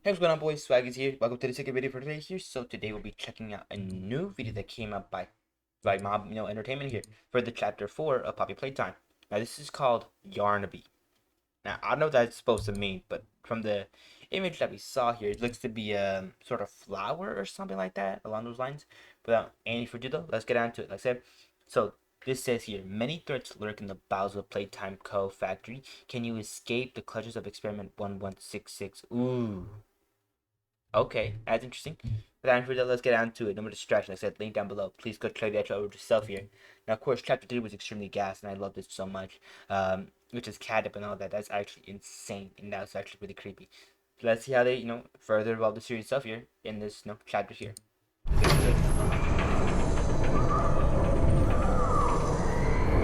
Hey, what's going on, boys? Swaggys here. Welcome to the second video for today here. So today we'll be checking out a new video that came up by Mob Entertainment here for the chapter 4 of Poppy Playtime. Now this is called Yarnaby. Now I don't know what that's supposed to mean, but from the image that we saw here, it looks to be a sort of flower or something like that along those lines. Without any further ado, let's get on to it. Like I said, so this says here, many threats lurk in the bowels of Playtime Co. Factory. Can you escape the clutches of Experiment 1166? Ooh. Okay, that's interesting. Without further ado, let's get on to it. No more distraction. Like I said, link down below. Please go try the actual over yourself here. Now, of course, chapter 3 was extremely gas, and I love this so much. Which is catnap and all that. That's actually insane, and that's actually really creepy. So let's see how they, further evolve the series stuff here in this, chapter here.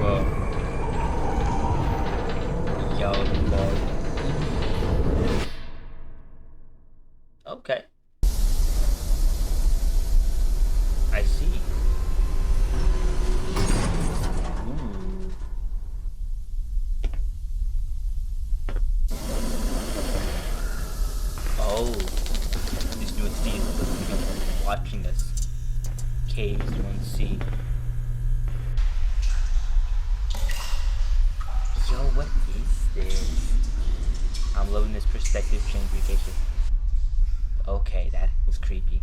Whoa. Yo, boy. Okay. I see. Ooh. Oh, this new scene is watching us. Caves you won't see. Yo, what is this? I'm loving this perspective change vacation. Okay, that was creepy.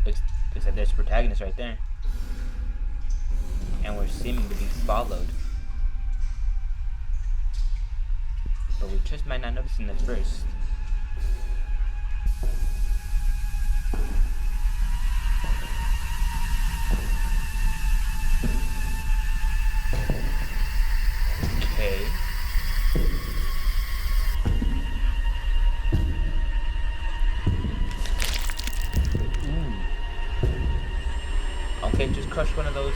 Looks like there's a protagonist right there. And we're seeming to be followed. But we just might not notice in the first. Okay. Okay, just crush one of those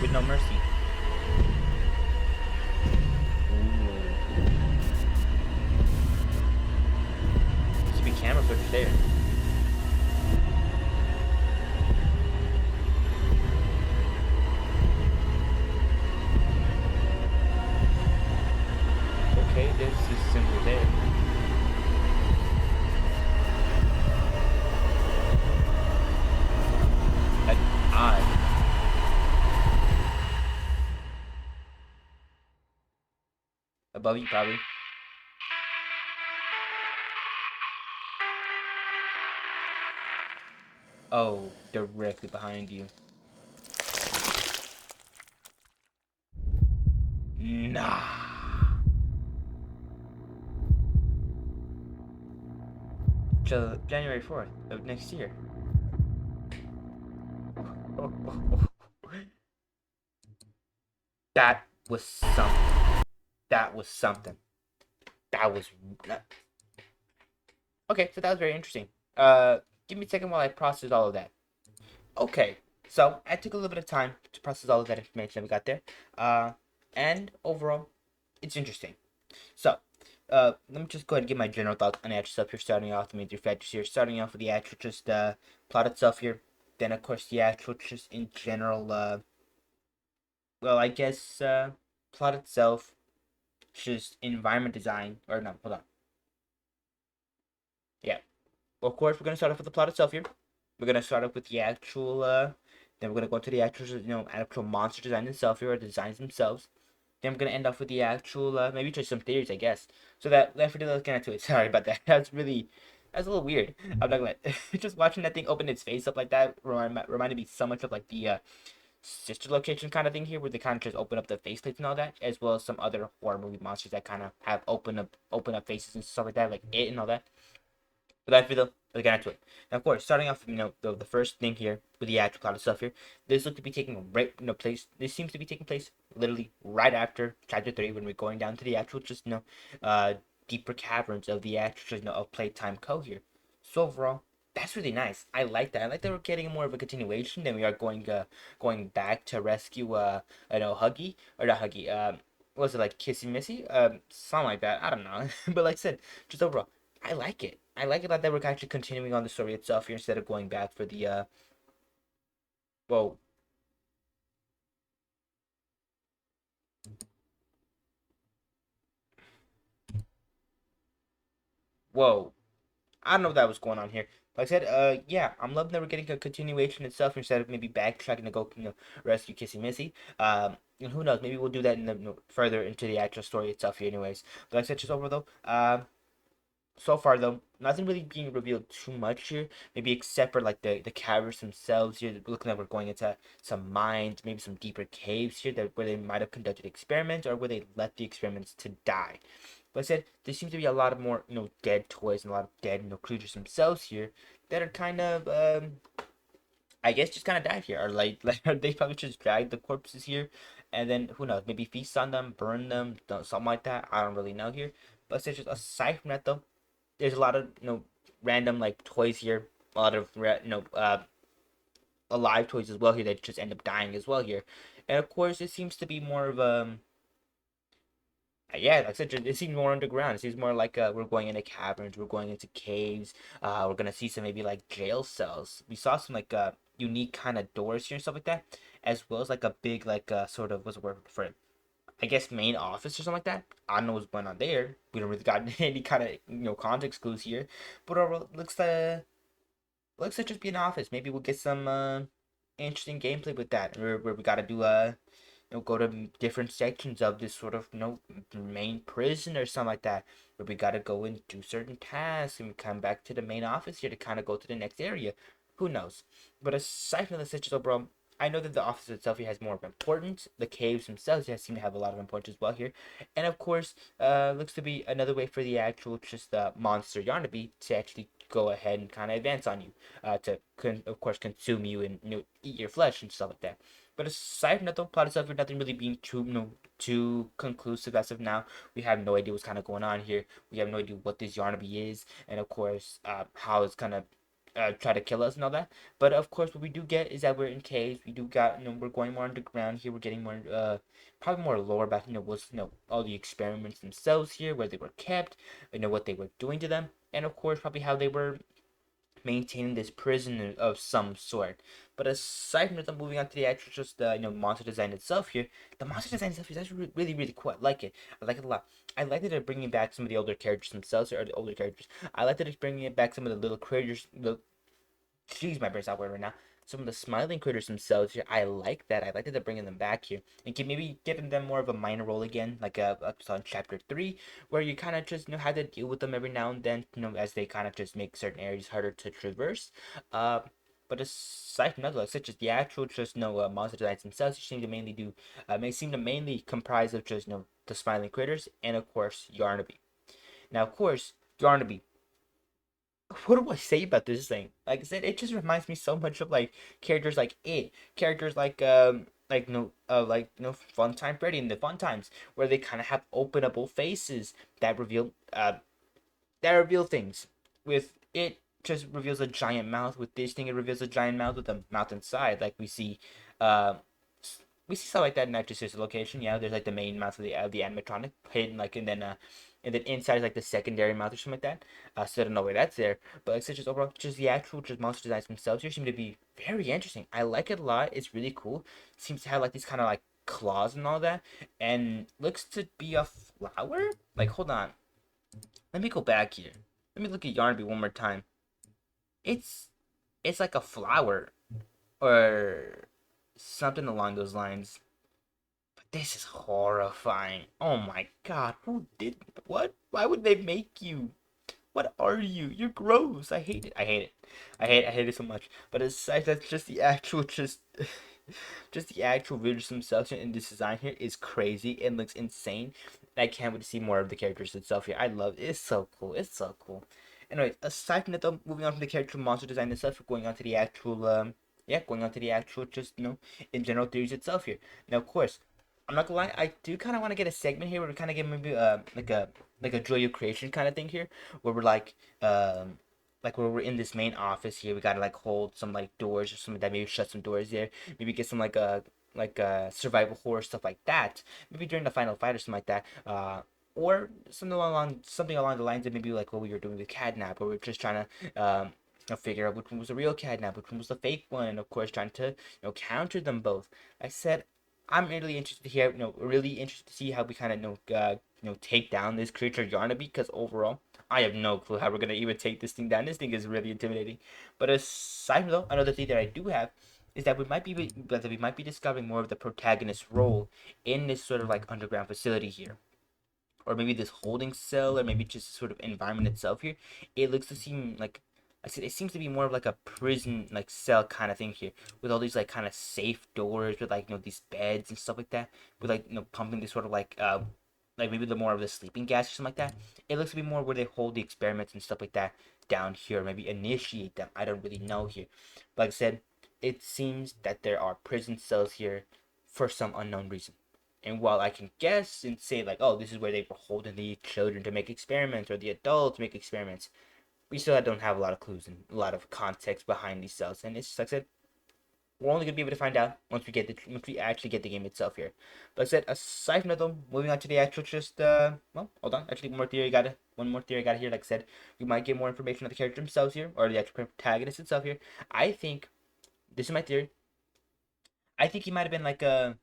with no mercy. There should be camera footage there. Okay, there's this symbol there. An eye. Above you, probably. Oh, directly behind you. Nah. Till January 4th of next year. That was something. That was something. That was... Okay, so that was very interesting. Give me a second while I process all of that. Okay, so I took a little bit of time to process all of that information that we got there. And overall, it's interesting. So, let me just go ahead and give my general thoughts on the actual stuff here, starting off the major factors here, starting off with the actual just plot itself here. Then, of course, the actual just in general, well, I guess, plot itself, just environment design, or no, hold on. Yeah. Well, of course, we're going to start off with the plot itself here. We're going to start off with the actual, then we're going to go to the actual, actual monster design itself here, or designs themselves. Then we're going to end off with the actual, maybe just some theories, I guess. So that, let's get into it. Sorry about that. That's a little weird. I'm not gonna, just watching that thing open its face up like that reminded me so much of, like, the, sister location kind of thing here, where they kind of just open up the faceplates and all that, as well as some other horror movie monsters that kind of have open up faces and stuff like that, like It and all that. But I feel let's get into it. Now, of course, starting off, the first thing here with the actual cloud of stuff here, this looks to be taking place. This seems to be taking place literally right after chapter 3, when we're going down to the actual just deeper caverns of the actual of Playtime Co. here. So overall, that's really nice. I like that. I like that we're getting more of a continuation than we are going back to rescue Huggy, or not Huggy, what was it, like Kissy Missy, something like that. I don't know. But like I said, just overall, I like it. I like it that we're actually continuing on the story itself here, instead of going back for the well, Whoa. I don't know what that was going on here. Like I said, yeah, I'm loving that we're getting a continuation itself instead of maybe backtracking to go, rescue Kissy Missy. And who knows? Maybe we'll do that in the further into the actual story itself here, anyways. But like I said, just over though. So far though, nothing really being revealed too much here. Maybe except for like the characters themselves here. Looking like we're going into some mines, maybe some deeper caves here that where they might have conducted experiments or where they left the experiments to die. But I said there seems to be a lot of more, dead toys and a lot of dead, creatures themselves here that are kind of, I guess, just kind of died here, or like they probably just dragged the corpses here, and then who knows, maybe feast on them, burn them, something like that. I don't really know here. But I said just aside from that though, there's a lot of random like toys here, a lot of alive toys as well here that just end up dying as well here, and of course it seems to be more of yeah, like I said, it seems more underground. It seems more like we're going into caverns, we're going into caves. We're gonna see some maybe like jail cells. We saw some like unique kind of doors here and stuff like that, as well as like a big like sort of what's the word for it? I guess main office or something like that. I don't know what's going on there. We don't really got any kind of context clues here, but looks like just be an office. Maybe we'll get some interesting gameplay with that, where we gotta do go to different sections of this sort of main prison or something like that, where we gotta go and do certain tasks and come back to the main office here to kind of go to the next area. Who knows? But aside from the situation, bro, I know that the office itself here has more of importance. The caves themselves seem to have a lot of importance as well here, and of course, looks to be another way for the actual just monster Yarnaby to actually go ahead and kind of advance on you, to of course consume you and eat your flesh and stuff like that. But aside from that, the plot itself, nothing really being too conclusive as of now. We have no idea what's kind of going on here. We have no idea what this Yarnaby is, and of course, how it's gonna try to kill us and all that. But of course, what we do get is that we're in caves. We do got we're going more underground here. We're getting more probably more lore about what's all the experiments themselves here, where they were kept, what they were doing to them, and of course, probably how they were maintaining this prison of some sort. But aside from that, moving on to the actual just monster design itself here, the monster design itself is actually really cool. I like it. I like it a lot. I like that they're bringing back some of the older characters themselves, or the older characters. I like that it's bringing back some of the little creatures. Jeez, my brain's not working right now. Some of the smiling critters themselves here, I like that. I like that they're bringing them back here and maybe giving them more of a minor role again, like up on chapter 3, where you kind of just have to deal with them every now and then, as they kind of just make certain areas harder to traverse. Uh, but aside from that, like such as the actual just monster designs themselves, seem to mainly comprise of just the smiling critters and of course Yarnaby. Now, of course, Yarnaby, what do I say about this thing? Like I said, it just reminds me so much of like characters like characters like Fun Time Freddy and the Fun Times, where they kind of have openable faces that reveal things. With it, just reveals a giant mouth. With this thing, it reveals a giant mouth with a mouth inside. Like uh, we see stuff like that in Actor Sister location. Yeah, there's like the main mouth of the animatronic hidden, like, and then inside is like the secondary mouth or something like that. So I don't know where that's there, but like such as overall, just the actual just monster designs themselves here seem to be very interesting. I like it a lot. It's really cool. Seems to have like these kind of like claws and all that, and looks to be a flower. Like, hold on, let me go back here. Let me look at Yarnby one more time. It's it's like a flower or something along those lines. This is horrifying. Oh my god, who did what? Why would they make you? What are you? You're gross. I hate it. I hate it. I hate it so much. But aside that's just the actual just the actual visuals themselves and this design here is crazy. It looks insane. I can't wait to see more of the characters itself here. I love it. It's so cool. It's so cool. Anyway, aside from that though, moving on from the character monster design itself, we're going on to the actual going on to the actual just in general theories itself here. Now of course, I'm not gonna lie, I do kind of want to get a segment here where we kind of get maybe like a joy of creation kind of thing here, where we're like where we're in this main office here, we gotta like hold some like doors or something like that, maybe shut some doors there, maybe get some like survival horror stuff like that, maybe during the final fight or something like that, or something along the lines of maybe like what we were doing with catnap, where we're just trying to figure out which one was the real catnap, which one was the fake one, and of course trying to counter them both. I said I'm really interested to hear, really interested to see how we kind of, take down this creature Yarnaby, because overall, I have no clue how we're gonna even take this thing down. This thing is really intimidating. But aside from though, another thing that I do have is that we might be discovering more of the protagonist's role in this sort of like underground facility here, or maybe this holding cell, or maybe just sort of environment itself here. It looks to seem like, I said, it seems to be more of like a prison like cell kind of thing here, with all these like kind of safe doors, with like these beds and stuff like that, with like pumping this sort of like maybe the more of the sleeping gas or something like that. It looks to be more where they hold the experiments and stuff like that down here, maybe initiate them. I don't really know here, but like I said, it seems that there are prison cells here for some unknown reason. And while I can guess and say like, oh, this is where they were holding the children to make experiments, or the adults to make experiments, we still don't have a lot of clues and a lot of context behind these cells. And it's just like I said, we're only gonna be able to find out once we actually get the game itself here. But like I said, aside from that though, moving on to the actual well, hold on, actually one more theory I got here. Like I said, we might get more information on the character themselves here, or the actual protagonist itself here. I think this is my theory. I think he might have been like a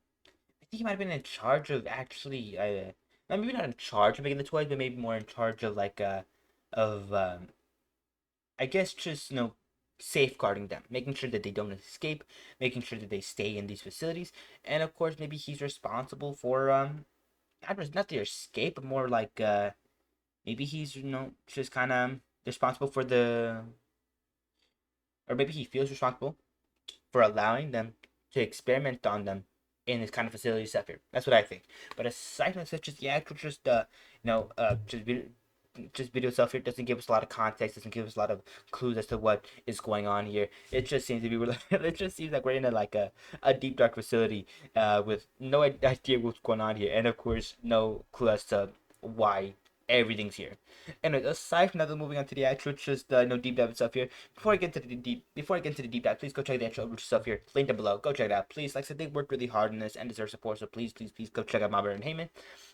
I think he might have been in charge of actually, maybe not in charge of making the toys, but maybe more in charge of of I guess just safeguarding them, making sure that they don't escape, making sure that they stay in these facilities, and of course maybe he's responsible for not their escape, but more like maybe he's just kind of responsible for or maybe he feels responsible for allowing them to experiment on them in this kind of facility stuff here. That's what I think. But aside from such as the actual just just video stuff here doesn't give us a lot of context, doesn't give us a lot of clues as to what is going on here. It just seems to be it just seems like we're in a deep dark facility with no idea what's going on here, and of course no clue as to why everything's here. And aside from that, moving on to the actual just deep dive stuff here. Before I get into the deep dive, please go check the actual stuff here. Link down below. Go check it out, please. Like I said, they worked really hard on this and deserve support. So please, please, please go check out Mobber and Heyman.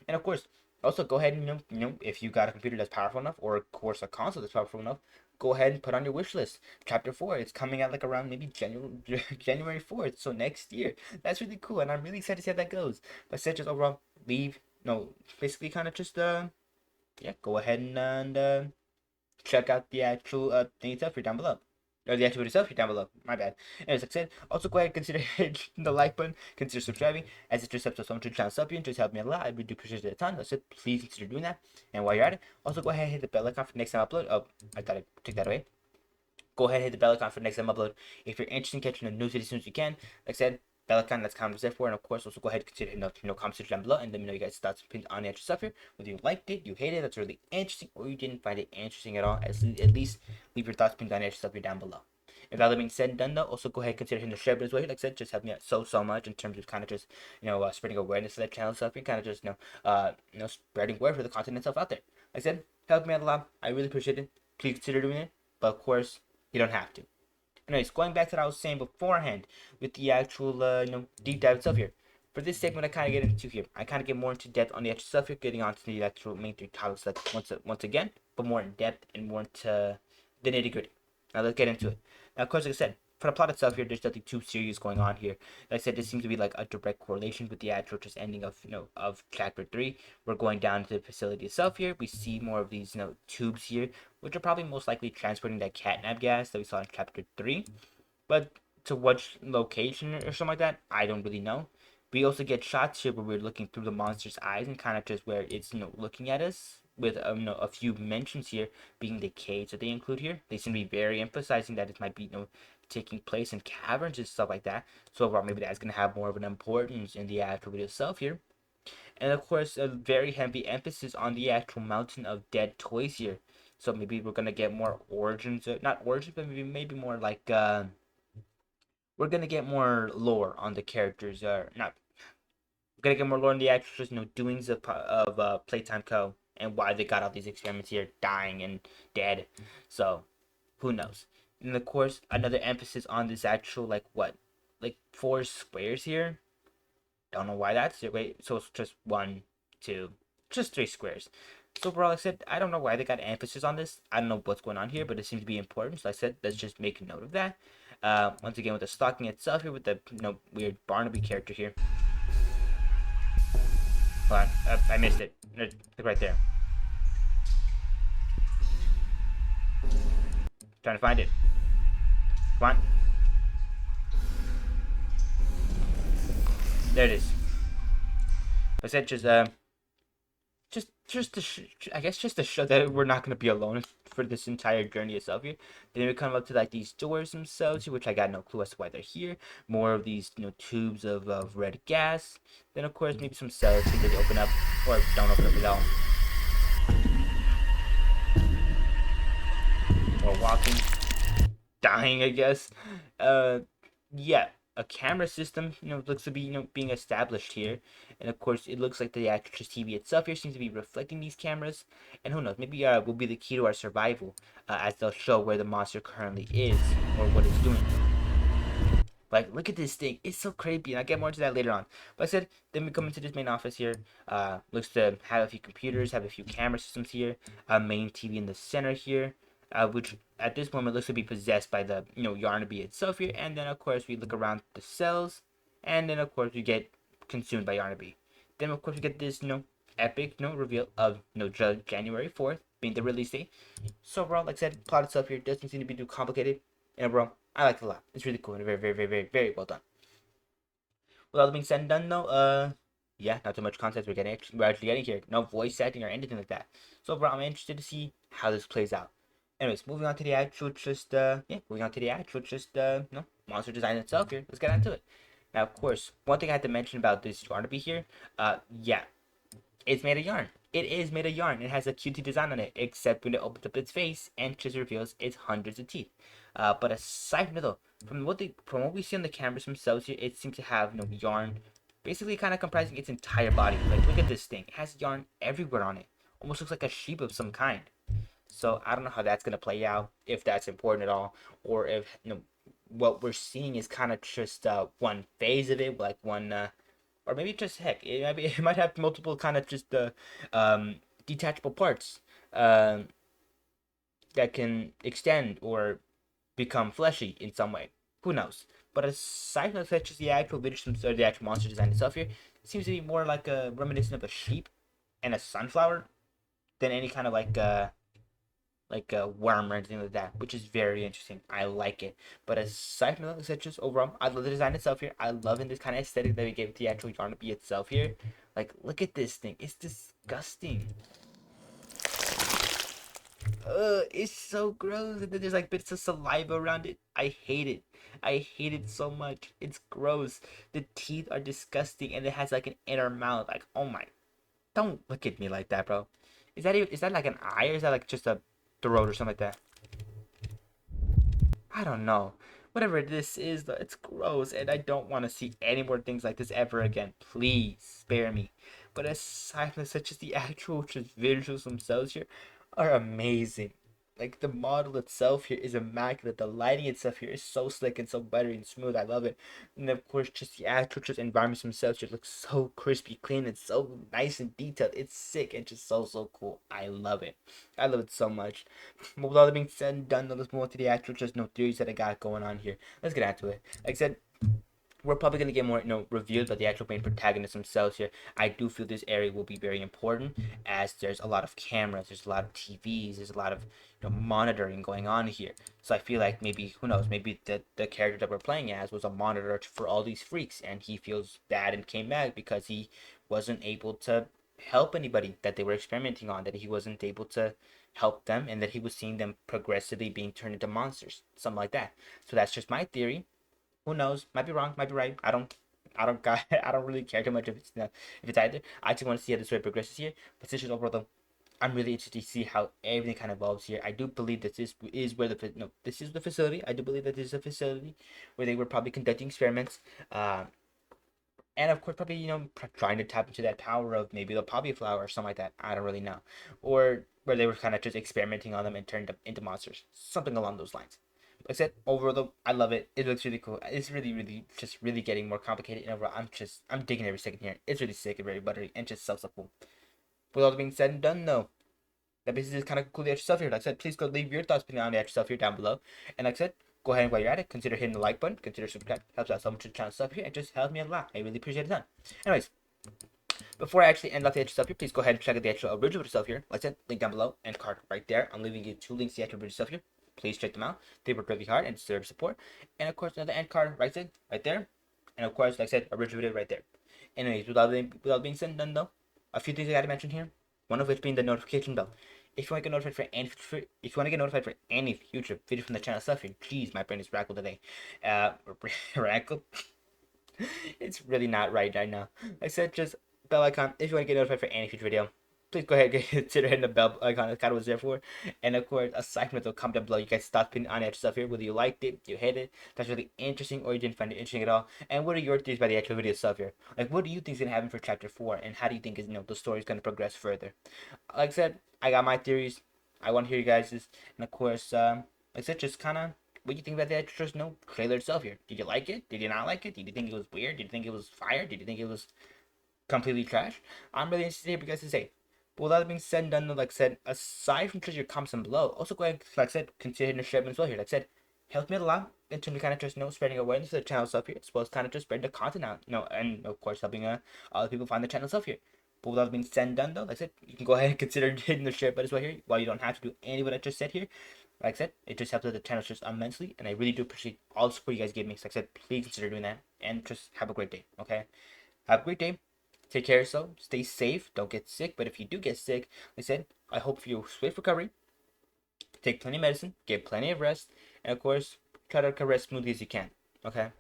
And of course, also go ahead and if you got a computer that's powerful enough, or of course a console that's powerful enough, go ahead and put on your wish list. Chapter 4, it's coming out like around maybe January 4th, so next year. That's really cool, and I'm really excited to see how that goes. But said just overall, leave no, basically kind of just yeah, go ahead and check out the actual thing itself here down below. Or the actual video itself here down below. My bad. Anyways, like I said, also go ahead and consider hitting the like button, consider subscribing, as it just helps us so much to the channel sub you and just help me a lot. I really do appreciate it a ton. That's it. Please consider doing that. And while you're at it, also go ahead and hit the bell icon for the next time I upload. Oh, I thought I took that away. Go ahead and hit the bell icon for the next time I upload. If you're interested in catching the news as soon as you can, like I said, bell icon, that's kind of there for. And of course, also go ahead and consider hitting the comment section down below and let me know you guys' thoughts and opinions on the actual stuff here. Whether you liked it, you hated it, that's really interesting, or you didn't find it interesting at all. At least leave your thoughts and opinions on the actual stuff here down below. If that being said and done though, also go ahead and consider hitting the share button as well. Like I said, just help me out so much in terms of kind of just spreading awareness to that channel stuff and kind of just spreading word for the content itself out there. Like I said, help me out a lot. I really appreciate it. Please consider doing it, but of course you don't have to. Anyways, going back to what I was saying beforehand with the actual deep dive stuff here. For this segment, I kind of get into here. I kind of get more into depth on the actual stuff here, getting onto the actual main three topics like once again, but more in depth and more into the nitty gritty. Now let's get into it. Now, of course, like I said, for the plot itself here, there's nothing too serious going on here. Like I said, this seems to be like a direct correlation with the actual just ending of of chapter 3. We're going down to the facility itself here. We see more of these tubes here, which are probably most likely transporting that catnap gas that we saw in chapter 3. But to what location or something like that, I don't really know. We also get shots here where we're looking through the monster's eyes and kind of just where it's looking at us, with a few mentions here being the caves that they include here. They seem to be very emphasizing that it might be taking place in caverns and stuff like that. So overall, maybe that's gonna have more of an importance in the actual video itself here. And of course, a very heavy emphasis on the actual mountain of dead toys here. So maybe we're gonna get more origins, not origins, but maybe more like we're gonna get more lore on the characters. Not we're gonna get more lore on the actual just doings of Playtime Co. and why they got all these experiments here, dying and dead. So who knows? And of course, another emphasis on this actual like 4 squares here. Don't know why that's it. Wait, so it's just 1, 2, just 3 squares. So overall, like I said, I don't know why they got emphasis on this. I don't know what's going on here, but it seems to be important. So like I said, let's just make a note of that. Once again, with the stocking itself here, with the weird Yarnaby character here. Hold on. I missed it. Look right there. Trying to find it. Come on. There it is. I said just to I guess just to show that we're not gonna be alone for this entire journey itself here. Then we come up to like these doors themselves, which I got no clue as to why they're here. More of these tubes of red gas. Then of course maybe some cells here that open up or don't open up at all. Or walking, dying, I guess. Yeah, a camera system, looks to be, being established here. And of course, it looks like the actress TV itself here seems to be reflecting these cameras. And who knows, maybe will be the key to our survival, as they'll show where the monster currently is or what it's doing. Like, look at this thing. It's so creepy, and I'll get more into that later on. But I said, then we come into this main office here. Looks to have a few computers, have a few camera systems here. A main TV in the center here. Which at this moment looks to be possessed by the Yarnaby itself here, and then of course we look around the cells, and then of course we get consumed by Yarnaby. Then of course we get this epic reveal of January 4th being the release date. So overall, like I said, plot itself here doesn't seem to be too complicated, and overall I like it a lot. It's really cool and very very very very very well done. With all that being said and done though, yeah, not too much context we're actually getting here. No voice acting or anything like that. So overall, I'm interested to see how this plays out. Anyways, moving on to the actual monster design itself here. Let's get into it. Now, of course, one thing I had to mention about this Yarnaby here, yeah, it's made of yarn. It is made of yarn. It has a cutie design on it, except when it opens up its face and just reveals its hundreds of teeth. But aside from that, though, from what we see on the cameras themselves here, it seems to have yarn, basically kind of comprising its entire body. Like, look at this thing. It has yarn everywhere on it. Almost looks like a sheep of some kind. So I don't know how that's gonna play out, if that's important at all, or if what we're seeing is kind of just one phase of it, like one, or maybe just heck, it might have multiple kind of just detachable parts that can extend or become fleshy in some way. Who knows? But aside from such as the actual or the actual monster design itself here, it seems to be more like a reminiscent of a sheep and a sunflower than any kind of like a worm or anything like that, which is very interesting. I like it. But aside from that, such as overall, I love the design itself here. I love in this kind of aesthetic that we gave the actual Yarnaby itself here. Like, look at this thing. It's disgusting. It's so gross. And then there's like bits of saliva around it. I hate it. I hate it so much. It's gross. The teeth are disgusting, and it has like an inner mouth. Like, oh my! Don't look at me like that, bro. Is that like an eye, or is that like just a throat or something like that? I don't know. Whatever this is, though, it's gross, and I don't want to see any more things like this ever again. Please spare me. But aside from such as the actual just visuals themselves here are amazing. Like, the model itself here is immaculate. The lighting itself here is so slick and so buttery and smooth. I love it. And of course, just the actual just environments themselves just look so crispy clean and so nice and detailed. It's sick and just so cool. I love it. I love it so much. But with all that being said and done, let's move on to the actual just theories that I got going on here. Let's get into it. Like I said, we're probably going to get more reviews about the actual main protagonists themselves here. I do feel this area will be very important, as there's a lot of cameras, there's a lot of TVs, there's a lot of monitoring going on here. So I feel like maybe, who knows, maybe the character that we're playing as was a monitor for all these freaks, and he feels bad and came back because he wasn't able to help anybody that they were experimenting on, that he wasn't able to help them, and that he was seeing them progressively being turned into monsters, something like that. So that's just my theory. Who knows? Might be wrong. Might be right. I don't really care too much if it's either. I just want to see how the story progresses here. But since overall, though, I'm really interested to see how everything kind of evolves here. I do believe that this is where this is the facility. I do believe that this is a facility where they were probably conducting experiments. And of course, probably trying to tap into that power of maybe the poppy flower or something like that. I don't really know, or where they were kind of just experimenting on them and turned them into monsters, something along those lines. Like I said, overall, I love it. It looks really cool. It's really just really getting more complicated. And overall, I'm digging every second here. It's really sick and very buttery and just so cool. With all that being said and done, though, that basically is kind of cool the extra stuff here. Like I said, please go leave your thoughts on the extra stuff here down below. And like I said, go ahead and while you're at it, consider hitting the like button, consider subscribe. Helps out so much to the channel stuff here, and just helps me a lot. I really appreciate it. Anyways, Before I actually end off the actual stuff here, please go ahead and check out the actual original stuff here. Like I said, link down below and card right there. I'm leaving you 2 links to the actual original stuff here. Please check them out. They work really hard and deserve support. And of course, another end card right there. And of course, like I said, original video right there. Anyways, without being said and done though, a few things I gotta mention here. One of which being the notification bell. If you want to get notified for any future video from the channel stuff here, jeez, my brain is rackled today. Rackled. It's really not right now. Like I said, just bell icon. If you want to get notified for any future video, please go ahead and consider hitting the bell icon. That's kind of what it's there for. And of course, aside from it, comment down below. You guys stop pinning on the stuff here. Whether you liked it, you hated it, that's really interesting, or you didn't find it interesting at all. And what are your theories by the actual video stuff here? Like, what do you think is gonna happen for chapter 4, and how do you think is the story is gonna progress further? Like I said, I got my theories. I want to hear you guys', and of course, like I said, just kind of what do you think about the extras? Trailer itself here. Did you like it? Did you not like it? Did you think it was weird? Did you think it was fire? Did you think it was completely trash? I'm really interested to hear what you guys to say. But with that being said and done, like I said, aside from just your comments down below, also go ahead, like I said, consider hitting the share button as well here. Like I said, helps me a lot in terms of kind of just spreading awareness to the channel stuff here, as well as kind of just spreading the content out, and of course helping other people find the channel stuff here. But with that being said and done though, like I said, you can go ahead and consider hitting the share button as well here, while you don't have to do any of what I just said here. Like I said, it just helps the channel just immensely, and I really do appreciate all the support you guys give me. So like I said, please consider doing that, and just have a great day, okay? Have a great day. Take care of yourself. Stay safe. Don't get sick. But if you do get sick, like I said, I hope for your swift recovery. Take plenty of medicine. Get plenty of rest. And of course, try to recover as smoothly as you can, okay?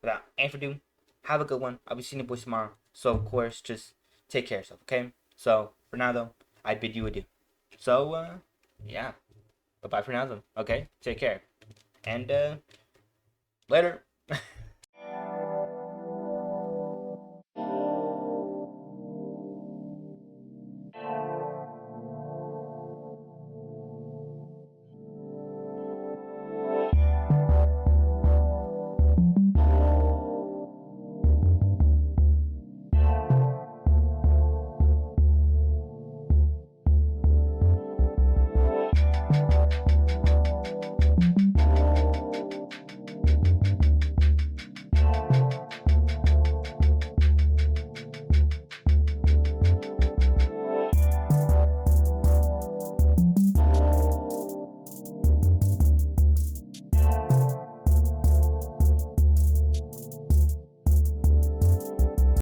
Without any further ado, have a good one. I'll be seeing you boys tomorrow. So, of course, just take care of yourself, okay? So, for now, though, I bid you adieu. So, yeah. Bye-bye for now, then. Okay? Take care. And, later.